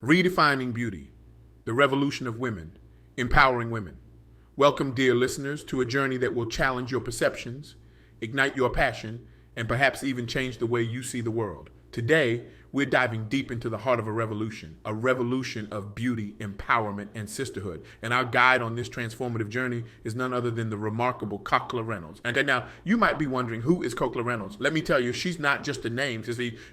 Redefining Beauty, the Revolution of Women, Empowering Women. Welcome, dear listeners, to a journey that will challenge your perceptions, ignite your passion, and perhaps even change the way you see the world. Today, we're diving deep into the heart of a revolution of beauty, empowerment, and sisterhood. And our guide on this transformative journey is none other than the remarkable Kokla Reynolds. And now, you might be wondering, who is Kokla Reynolds? Let me tell you, she's not just a name.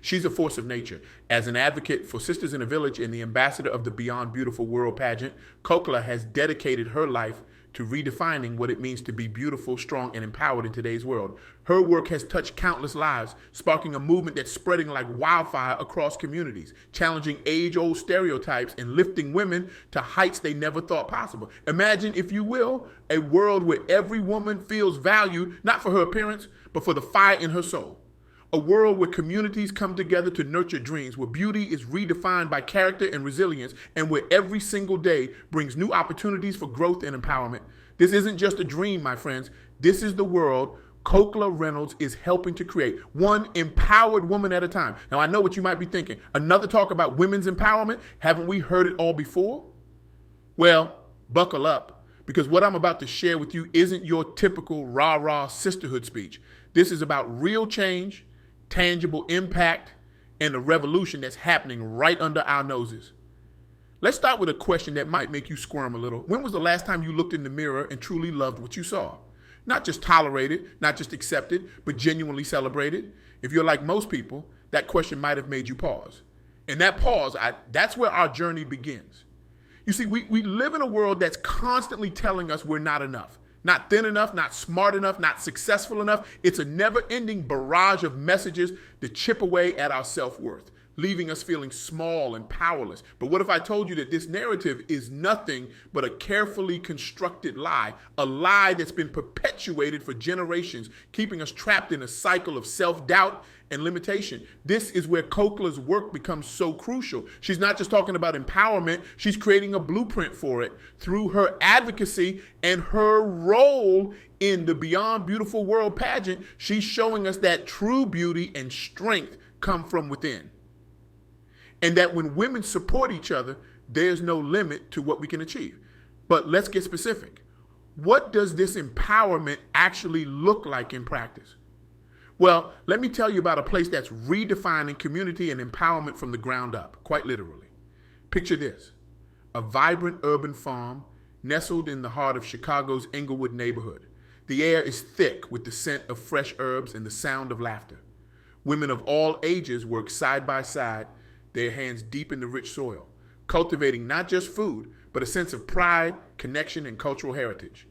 She's a force of nature. As an advocate for Sisters in the Village and the ambassador of the Beyond Beautiful World Pageant, Kokla has dedicated her life to redefining what it means to be beautiful, strong, and empowered in today's world. Her work has touched countless lives, sparking a movement that's spreading like wildfire across communities, challenging age-old stereotypes and lifting women to heights they never thought possible. Imagine, if you will, a world where every woman feels valued, not for her appearance, but for the fire in her soul. A world where communities come together to nurture dreams, where beauty is redefined by character and resilience, and where every single day brings new opportunities for growth and empowerment. This isn't just a dream, my friends. This is the world Kokla Reynolds is helping to create, one empowered woman at a time. Now, I know what you might be thinking. Another talk about women's empowerment? Haven't we heard it all before? Well, buckle up, because what I'm about to share with you isn't your typical rah-rah sisterhood speech. This is about real change, tangible impact, and a revolution that's happening right under our noses. Let's start with a question that might make you squirm a little. When was the last time you looked in the mirror and truly loved what you saw? Not just tolerated, not just accepted, but genuinely celebrated. If you're like most people, that question might have made you pause. And that pause, that's where our journey begins. You see, we live in a world that's constantly telling us we're not enough. Not thin enough, not smart enough, not successful enough. It's a never-ending barrage of messages that chip away at our self-worth, leaving us feeling small and powerless. But what if I told you that this narrative is nothing but a carefully constructed lie, a lie that's been perpetuated for generations, keeping us trapped in a cycle of self-doubt and limitation? This is where Kokla's work becomes so crucial. She's not just talking about empowerment, she's creating a blueprint for it through her advocacy and her role in the Beyond Beautiful World Pageant. She's showing us that true beauty and strength come from within. And that when women support each other, there's no limit to what we can achieve. But let's get specific. What does this empowerment actually look like in practice? Well, let me tell you about a place that's redefining community and empowerment from the ground up, quite literally. Picture this: a vibrant urban farm nestled in the heart of Chicago's Englewood neighborhood. The air is thick with the scent of fresh herbs and the sound of laughter. Women of all ages work side by side, their hands deep in the rich soil, cultivating not just food, but a sense of pride, connection, and cultural heritage.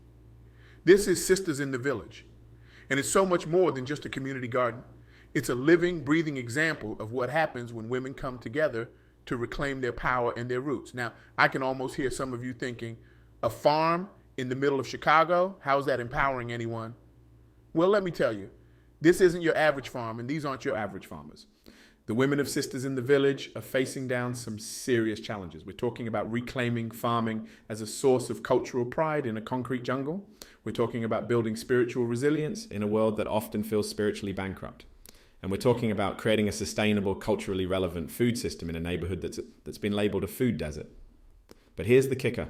This is Sisters in the Village. And it's so much more than just a community garden. It's a living, breathing example of what happens when women come together to reclaim their power and their roots. Now, I can almost hear some of you thinking, a farm in the middle of Chicago? How is that empowering anyone? Well, let me tell you, this isn't your average farm, and these aren't your average farmers. The women of Sisters in the Village are facing down some serious challenges. We're talking about reclaiming farming as a source of cultural pride in a concrete jungle. We're talking about building spiritual resilience in a world that often feels spiritually bankrupt. And we're talking about creating a sustainable, culturally relevant food system in a neighborhood that's been labeled a food desert. But here's the kicker.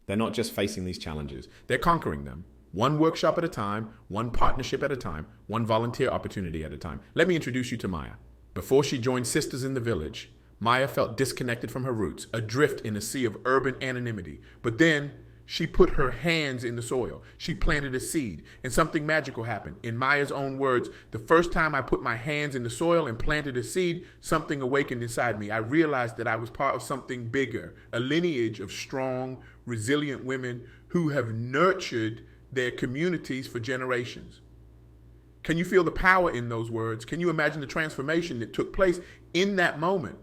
They're not just facing these challenges. They're conquering them. One workshop at a time, one partnership at a time, one volunteer opportunity at a time. Let me introduce you to Maya. Before she joined Sisters in the Village, Maya felt disconnected from her roots, adrift in a sea of urban anonymity. But then she put her hands in the soil. She planted a seed, and something magical happened. In Maya's own words, the first time I put my hands in the soil and planted a seed, something awakened inside me. I realized that I was part of something bigger, a lineage of strong, resilient women who have nurtured their communities for generations. Can you feel the power in those words? Can you imagine the transformation that took place in that moment?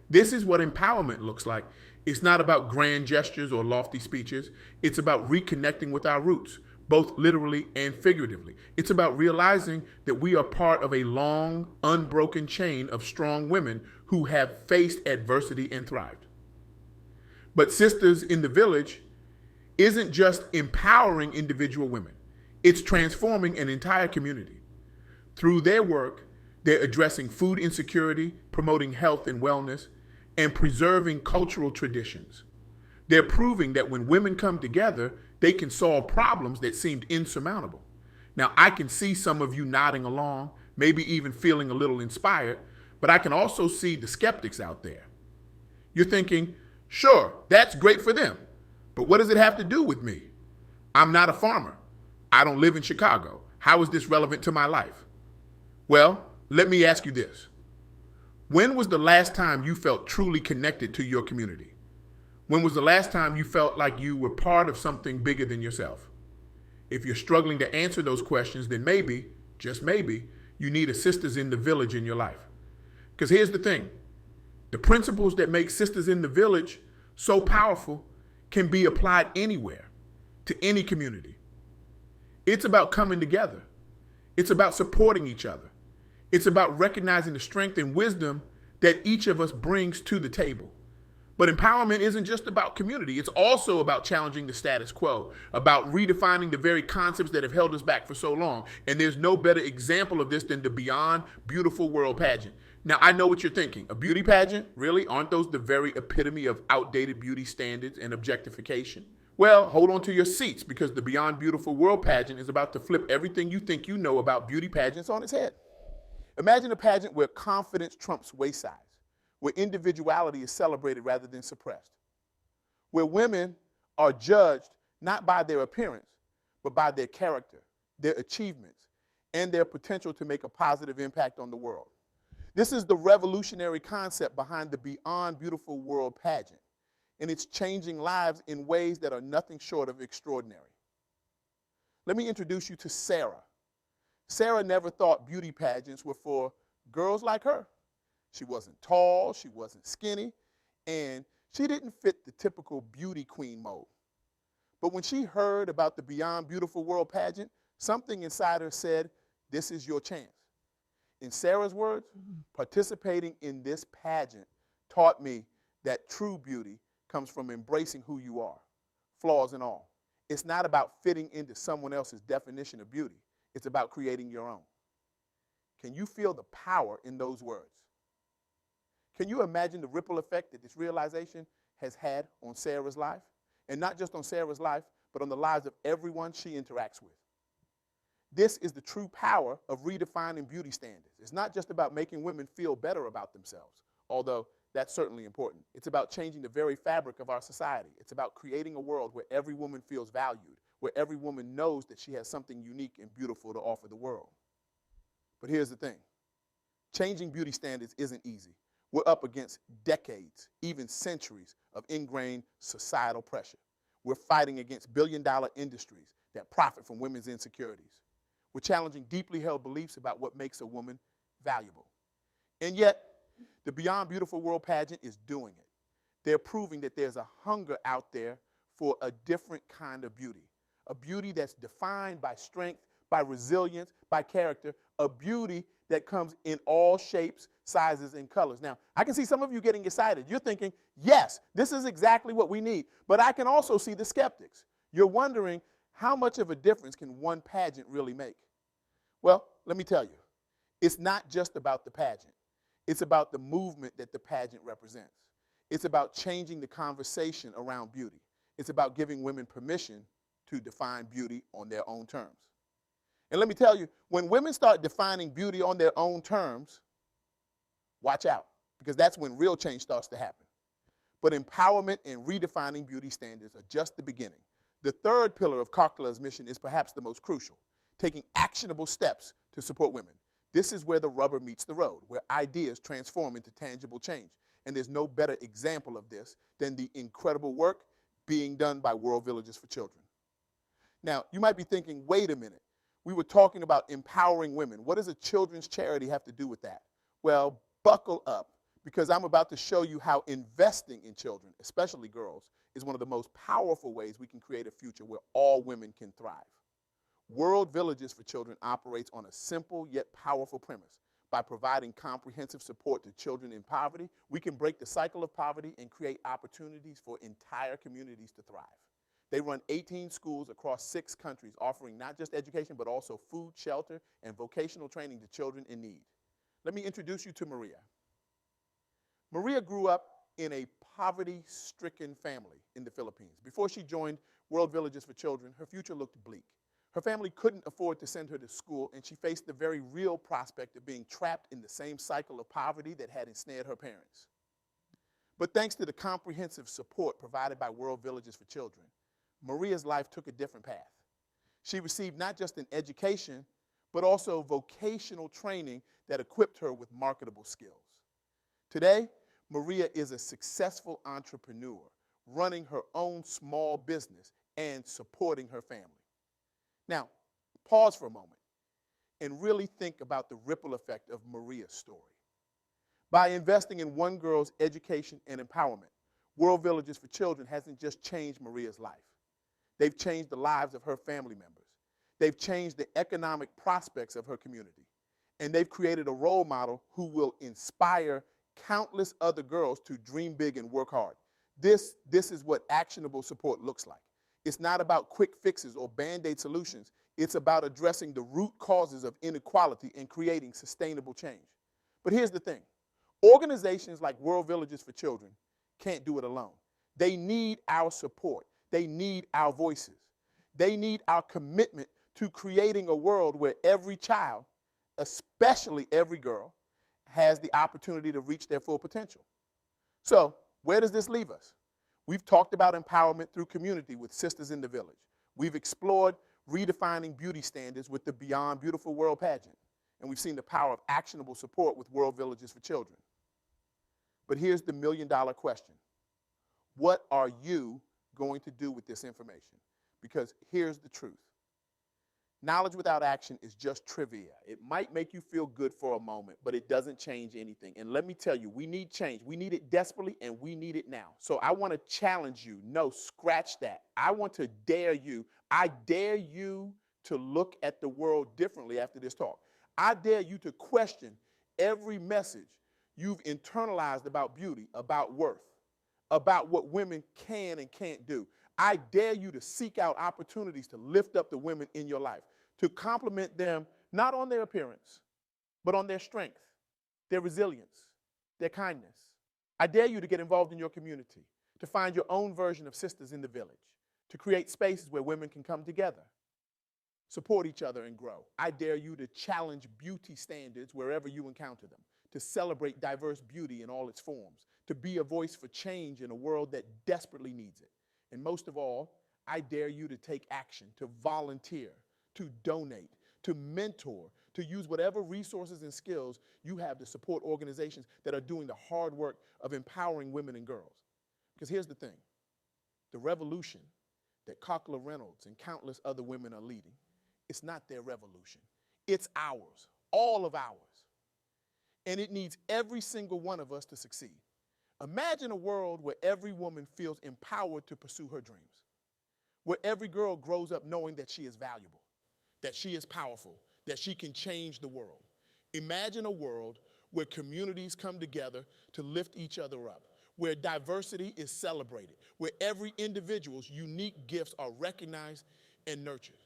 This is what empowerment looks like. It's not about grand gestures or lofty speeches. It's about reconnecting with our roots, both literally and figuratively. It's about realizing that we are part of a long, unbroken chain of strong women who have faced adversity and thrived. But Sisters in the Village isn't just empowering individual women. It's transforming an entire community. Through their work, they're addressing food insecurity, promoting health and wellness, and preserving cultural traditions. They're proving that when women come together, they can solve problems that seemed insurmountable. Now, I can see some of you nodding along, maybe even feeling a little inspired, but I can also see the skeptics out there. You're thinking, sure, that's great for them, but what does it have to do with me? I'm not a farmer. I don't live in Chicago. How is this relevant to my life? Well, let me ask you this. When was the last time you felt truly connected to your community? When was the last time you felt like you were part of something bigger than yourself? If you're struggling to answer those questions, then maybe, just maybe, you need a Sisters in the Village in your life. Because here's the thing. The principles that make Sisters in the Village so powerful can be applied anywhere, to any community. It's about coming together. It's about supporting each other. It's about recognizing the strength and wisdom that each of us brings to the table. But empowerment isn't just about community. It's also about challenging the status quo, about redefining the very concepts that have held us back for so long. And there's no better example of this than the Beyond Beautiful World Pageant. Now, I know what you're thinking. A beauty pageant? Really? Aren't those the very epitome of outdated beauty standards and objectification? Well, hold on to your seats, because the Beyond Beautiful World Pageant is about to flip everything you think you know about beauty pageants on its head. Imagine a pageant where confidence trumps waist size, where individuality is celebrated rather than suppressed, where women are judged not by their appearance, but by their character, their achievements, and their potential to make a positive impact on the world. This is the revolutionary concept behind the Beyond Beautiful World Pageant, and it's changing lives in ways that are nothing short of extraordinary. Let me introduce you to Sarah. Sarah never thought beauty pageants were for girls like her. She wasn't tall, she wasn't skinny, and she didn't fit the typical beauty queen mold. But when she heard about the Beyond Beautiful World Pageant, something inside her said, this is your chance. In Sarah's words, participating in this pageant taught me that true beauty comes from embracing who you are, flaws and all. It's not about fitting into someone else's definition of beauty. It's about creating your own. Can you feel the power in those words? Can you imagine the ripple effect that this realization has had on Sarah's life? And not just on Sarah's life, but on the lives of everyone she interacts with. This is the true power of redefining beauty standards. It's not just about making women feel better about themselves, although that's certainly important. It's about changing the very fabric of our society. It's about creating a world where every woman feels valued, where every woman knows that she has something unique and beautiful to offer the world. But here's the thing. Changing beauty standards isn't easy. We're up against decades, even centuries of ingrained societal pressure. We're fighting against billion-dollar industries that profit from women's insecurities. We're challenging deeply held beliefs about what makes a woman valuable. And yet, the Beyond Beautiful World Pageant is doing it. They're proving that there's a hunger out there for a different kind of beauty, a beauty that's defined by strength, by resilience, by character, a beauty that comes in all shapes, sizes, and colors. Now, I can see some of you getting excited. You're thinking, yes, this is exactly what we need. But I can also see the skeptics. You're wondering, how much of a difference can one pageant really make? Well, let me tell you, it's not just about the pageant. It's about the movement that the pageant represents. It's about changing the conversation around beauty. It's about giving women permission to define beauty on their own terms. And let me tell you, when women start defining beauty on their own terms, watch out, because that's when real change starts to happen. But empowerment and redefining beauty standards are just the beginning. The third pillar of Kokla's mission is perhaps the most crucial, taking actionable steps to support women. This is where the rubber meets the road, where ideas transform into tangible change. And there's no better example of this than the incredible work being done by World Villages for Children. Now, you might be thinking, wait a minute. We were talking about empowering women. What does a children's charity have to do with that? Well, buckle up, because I'm about to show you how investing in children, especially girls, is one of the most powerful ways we can create a future where all women can thrive. World Villages for Children operates on a simple yet powerful premise. By providing comprehensive support to children in poverty, we can break the cycle of poverty and create opportunities for entire communities to thrive. They run 18 schools across 6 countries, offering not just education, but also food, shelter, and vocational training to children in need. Let me introduce you to Maria. Maria grew up in a poverty-stricken family in the Philippines. Before she joined World Villages for Children, her future looked bleak. Her family couldn't afford to send her to school, and she faced the very real prospect of being trapped in the same cycle of poverty that had ensnared her parents. But thanks to the comprehensive support provided by World Villages for Children, Maria's life took a different path. She received not just an education, but also vocational training that equipped her with marketable skills. Today, Maria is a successful entrepreneur, running her own small business and supporting her family. Now, pause for a moment and really think about the ripple effect of Maria's story. By investing in one girl's education and empowerment, World Villages for Children hasn't just changed Maria's life. They've changed the lives of her family members. They've changed the economic prospects of her community. And they've created a role model who will inspire countless other girls to dream big and work hard. This is what actionable support looks like. It's not about quick fixes or band-aid solutions. It's about addressing the root causes of inequality and creating sustainable change. But here's the thing. Organizations like World Villages for Children can't do it alone. They need our support. They need our voices. They need our commitment to creating a world where every child, especially every girl, has the opportunity to reach their full potential. So, where does this leave us? We've talked about empowerment through community with Sisters in the Village. We've explored redefining beauty standards with the Beyond Beautiful World Pageant. And we've seen the power of actionable support with World Villages for Children. But here's the million-dollar question. What are you going to do with this information? Because here's the truth. Knowledge without action is just trivia. It might make you feel good for a moment, but it doesn't change anything. And let me tell you, we need change. We need it desperately, and we need it now. So I want to challenge you. No, scratch that. I want to dare you. I dare you to look at the world differently after this talk. I dare you to question every message you've internalized about beauty, about worth, about what women can and can't do. I dare you to seek out opportunities to lift up the women in your life, to compliment them not on their appearance, but on their strength, their resilience, their kindness. I dare you to get involved in your community, to find your own version of Sisters in the Village, to create spaces where women can come together, support each other, and grow. I dare you to challenge beauty standards wherever you encounter them, to celebrate diverse beauty in all its forms, to be a voice for change in a world that desperately needs it. And most of all, I dare you to take action, to volunteer, to donate, to mentor, to use whatever resources and skills you have to support organizations that are doing the hard work of empowering women and girls. Because here's the thing. The revolution that Kokla Reynolds and countless other women are leading, it's not their revolution. It's ours, all of ours. And it needs every single one of us to succeed. Imagine a world where every woman feels empowered to pursue her dreams, where every girl grows up knowing that she is valuable, that she is powerful, that she can change the world. Imagine a world where communities come together to lift each other up, where diversity is celebrated, where every individual's unique gifts are recognized and nurtured.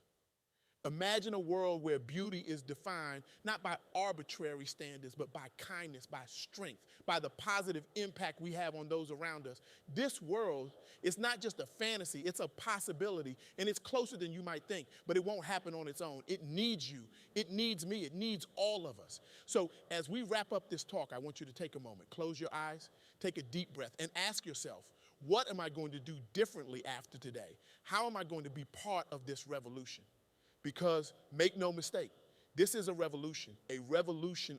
Imagine a world where beauty is defined not by arbitrary standards, but by kindness, by strength, by the positive impact we have on those around us. This world is not just a fantasy, it's a possibility, and it's closer than you might think, but it won't happen on its own. It needs you, it needs me, it needs all of us. So as we wrap up this talk, I want you to take a moment, close your eyes, take a deep breath, and ask yourself, what am I going to do differently after today? How am I going to be part of this revolution? Because make no mistake, this is a revolution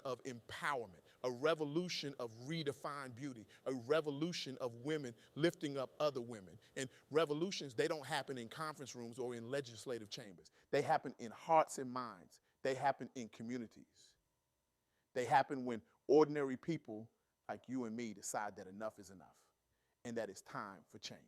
of empowerment, a revolution of redefined beauty, a revolution of women lifting up other women. And revolutions, they don't happen in conference rooms or in legislative chambers. They happen in hearts and minds. They happen in communities. They happen when ordinary people like you and me decide that enough is enough and that it's time for change.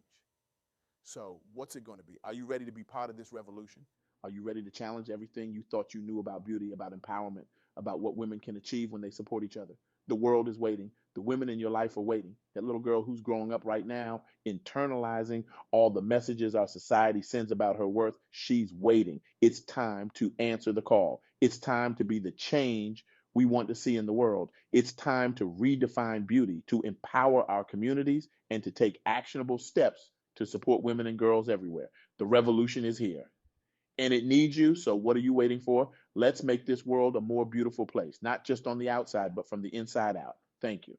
So what's it going to be? Are you ready to be part of this revolution? Are you ready to challenge everything you thought you knew about beauty, about empowerment, about what women can achieve when they support each other? The world is waiting. The women in your life are waiting. That little girl who's growing up right now, internalizing all the messages our society sends about her worth, she's waiting. It's time to answer the call. It's time to be the change we want to see in the world. It's time to redefine beauty, to empower our communities, and to take actionable steps to support women and girls everywhere. The revolution is here and it needs you. So, what are you waiting for? Let's make this world a more beautiful place, not just on the outside, but from the inside out. Thank you.